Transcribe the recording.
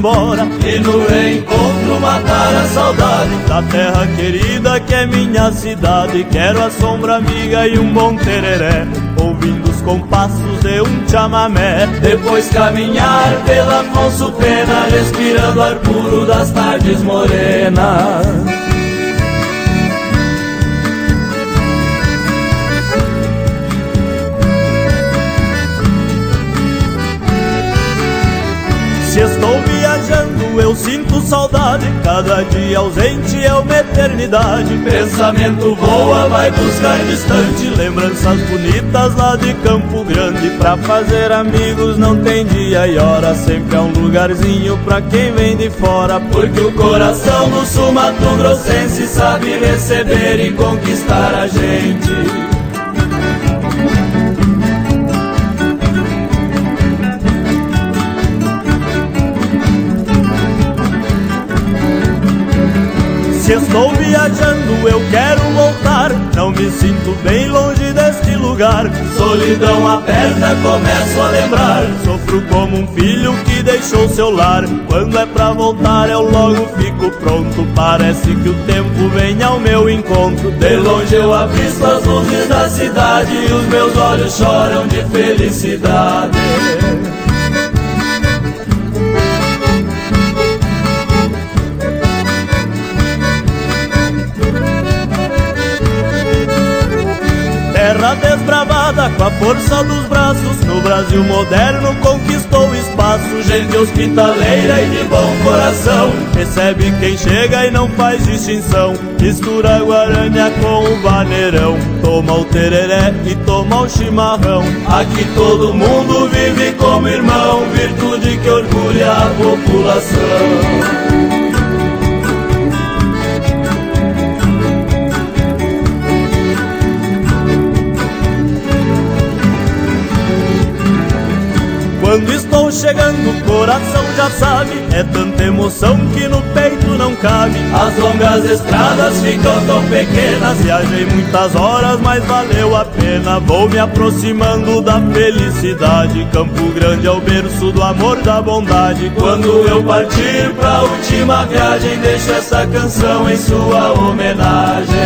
embora e no reencontro matar a saudade da terra querida que é minha cidade. Quero a sombra amiga e um bom tereré, ouvindo os compassos de um chamamé. Depois caminhar pela Afonso Pena, respirando ar puro das tardes morenas. Se estou viajando eu sinto saudade, cada dia ausente é uma eternidade. Pensamento voa, vai buscar distante lembranças bonitas lá de Campo Grande. Pra fazer amigos não tem dia e hora, sempre é um lugarzinho pra quem vem de fora. Porque o coração do sul-mato-grossense sabe receber e conquistar a gente. Se estou viajando eu quero voltar, não me sinto bem longe deste lugar. Solidão aperta, começo a lembrar, sofro como um filho que deixou seu lar. Quando é pra voltar eu logo fico pronto, parece que o tempo vem ao meu encontro. De longe eu avisto as luzes da cidade e os meus olhos choram de felicidade. Terra desbravada com a força dos braços, no Brasil moderno conquistou espaço. Gente hospitaleira e de bom coração, recebe quem chega e não faz distinção. Mistura a guaranha com o vaneirão, toma o tereré e toma o chimarrão. Aqui todo mundo vive como irmão, virtude que orgulha a população. Quando estou chegando o coração já sabe, é tanta emoção que no peito não cabe. As longas estradas ficam tão pequenas, viajei muitas horas mas valeu a pena. Vou me aproximando da felicidade, Campo Grande é o berço do amor, da bondade. Quando eu partir pra última viagem, deixo essa canção em sua homenagem.